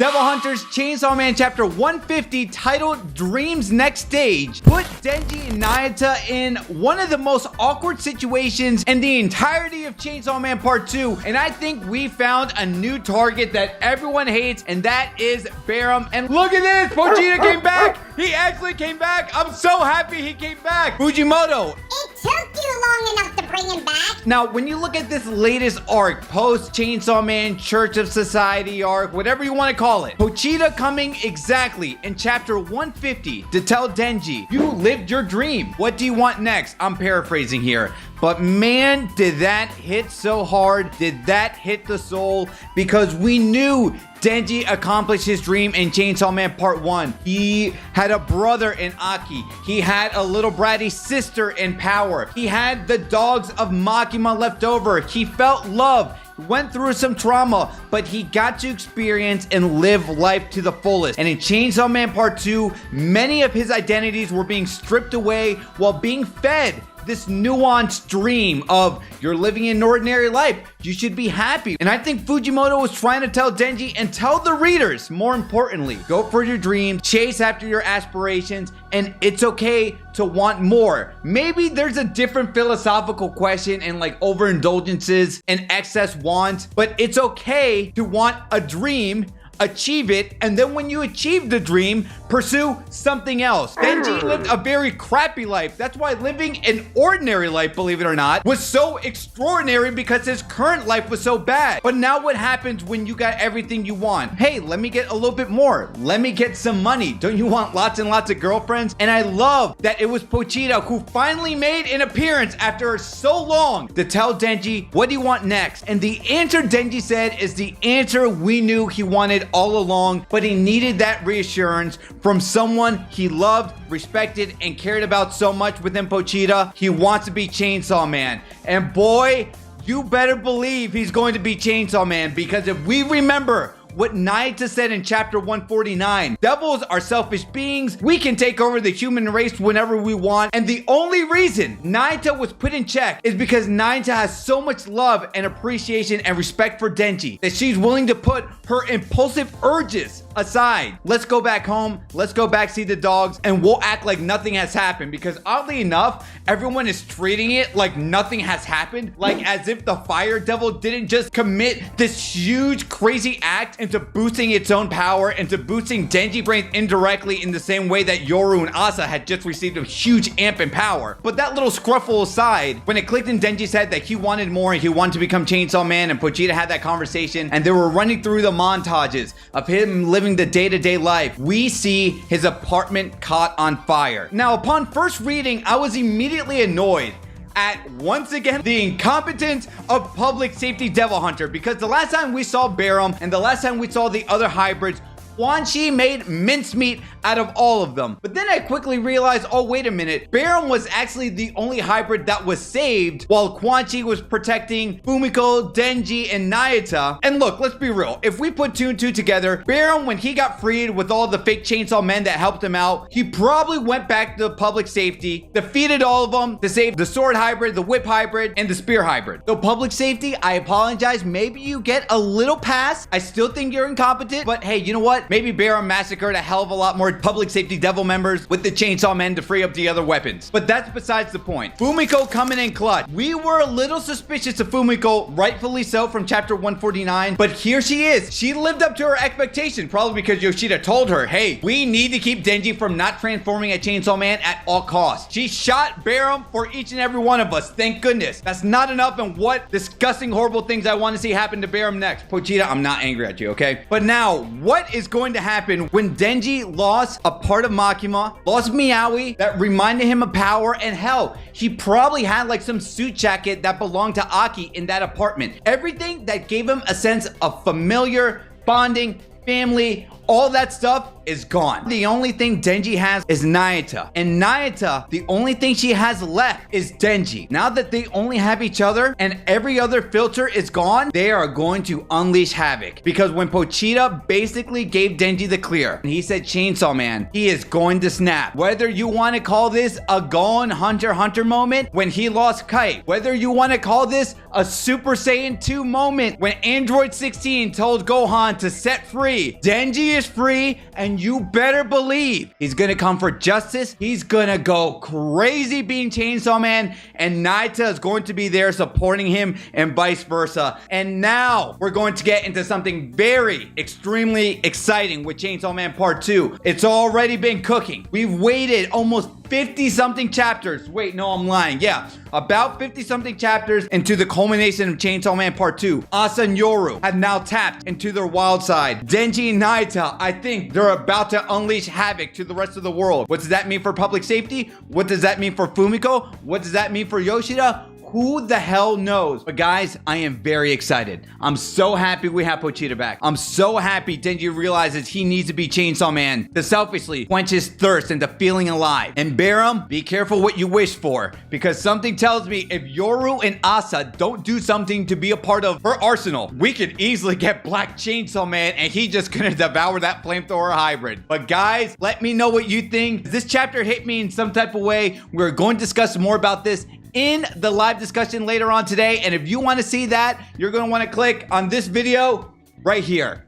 Devil Hunters Chainsaw Man Chapter 150, titled Dream's Next Stage, put Denji and Nayata in one of the most awkward situations in the entirety of Chainsaw Man Part 2, and I think we found a new target that everyone hates, and that is Barum. And look at this! Pochita came back! He actually came back! I'm so happy he came back! Fujimoto! It took you long enough to bring him back! Now, when you look at this latest arc, post-Chainsaw Man, Church of Society arc, whatever you want to call it, Pochita coming exactly in chapter 150 to tell Denji, you lived your dream. What do you want next? I'm paraphrasing here. But man, did that hit so hard. Did that hit the soul? Because we knew Denji accomplished his dream in Chainsaw Man Part 1. He had a brother in Aki. He had a little bratty sister in Power. He had the dogs of Makima left over. He felt love. Went through some trauma, but he got to experience and live life to the fullest. And in Chainsaw Man Part 2, many of his identities were being stripped away while being fed this nuanced dream of you're living an ordinary life. You should be happy. And I think Fujimoto was trying to tell Denji and tell the readers, more importantly, go for your dreams, chase after your aspirations, and it's okay to want more. Maybe there's a different philosophical question and like overindulgences and excess wants, but it's okay to want a dream, achieve it, and then when you achieve the dream, pursue something else. Denji lived a very crappy life. That's why living an ordinary life, believe it or not, was so extraordinary, because his current life was so bad. But now what happens when you got everything you want? Hey, let me get a little bit more. Let me get some money. Don't you want lots and lots of girlfriends? And I love that it was Pochita who finally made an appearance after so long to tell Denji, what do you want next? And the answer Denji said is the answer we knew he wanted all along, but he needed that reassurance from someone he loved, respected, and cared about so much within Pochita. He wants to be Chainsaw Man. And boy, you better believe he's going to be Chainsaw Man, because if we remember what Nayata said in chapter 149, devils are selfish beings. We can take over the human race whenever we want. And the only reason Nayata was put in check is because Nayata has so much love and appreciation and respect for Denji that she's willing to put her impulsive urges aside. Let's go back home. Let's go back see the dogs, and we'll act like nothing has happened, because oddly enough, everyone is treating it like nothing has happened, like as if the fire devil didn't just commit this huge crazy act into boosting its own power, into boosting Denji brains indirectly in the same way that Yoru and Asa had just received a huge amp in power. But that little scruffle aside, when it clicked in Denji's head that he wanted more and he wanted to become Chainsaw Man, and Pochita had that conversation, and they were running through the montages of him living the day-to-day life, we see his apartment caught on fire. Now, upon first reading, I was immediately annoyed at, once again, the incompetence of Public Safety Devil Hunter, because the last time we saw Barum and the last time we saw the other hybrids, Quan Chi made mincemeat out of all of them. But then I quickly realized, oh, wait a minute. Barum was actually the only hybrid that was saved while Quan Chi was protecting Fumiko, Denji, and Nayata. And look, let's be real. If we put two and two together, Barum, when he got freed with all the fake chainsaw men that helped him out, he probably went back to public safety, defeated all of them to save the sword hybrid, the whip hybrid, and the spear hybrid. So public safety, I apologize. Maybe you get a little pass. I still think you're incompetent, but hey, you know what? Maybe Barum massacred a hell of a lot more public safety devil members with the chainsaw men to free up the other weapons. But that's besides the point. Fumiko coming in clutch. We were a little suspicious of Fumiko, rightfully so, from chapter 149, but here she is. She lived up to her expectation, probably because Yoshida told her, hey, we need to keep Denji from not transforming a Chainsaw Man at all costs. She shot Barum for each and every one of us. Thank goodness. That's not enough, and what disgusting, horrible things I want to see happen to Barum next. Pochita, I'm not angry at you, okay? But now, what is going to happen when Denji lost a part of Makima, lost Miyawi that reminded him of power, and hell, he probably had like some suit jacket that belonged to Aki in that apartment. Everything that gave him a sense of familiar, bonding, family, All that stuff is gone. The only thing Denji has is Nayata. And Nayata, the only thing she has left is Denji. Now that they only have each other and every other filter is gone, they are going to unleash havoc. Because when Pochita basically gave Denji the clear, and he said Chainsaw Man, he is going to snap. Whether you want to call this a Gon Hunter x Hunter moment when he lost Kite, whether you want to call this a Super Saiyan 2 moment when Android 16 told Gohan to set free, Denji is free, and you better believe he's gonna come for justice. He's gonna go crazy being Chainsaw Man, and Naita is going to be there supporting him and vice versa. And now we're going to get into something very extremely exciting with Chainsaw Man Part 2. It's already been cooking. We've waited almost 50 something chapters. Wait, no, I'm lying. Yeah, about 50 something chapters into the culmination of Chainsaw Man Part 2. Asa and Yoru have now tapped into their wild side. Denji and Naita, I think they're about to unleash havoc to the rest of the world. What does that mean for public safety? What does that mean for Fumiko? What does that mean for Yoshida? Who the hell knows? But guys, I am very excited. I'm so happy we have Pochita back. I'm so happy Denji realizes he needs to be Chainsaw Man to selfishly quench his thirst into feeling alive. And Barum, be careful what you wish for, because something tells me if Yoru and Asa don't do something to be a part of her arsenal, we could easily get Black Chainsaw Man and he just gonna devour that flamethrower hybrid. But guys, let me know what you think. This chapter hit me in some type of way. We're going to discuss more about this in the live discussion later on today. And if you want to see that, you're going to want to click on this video right here.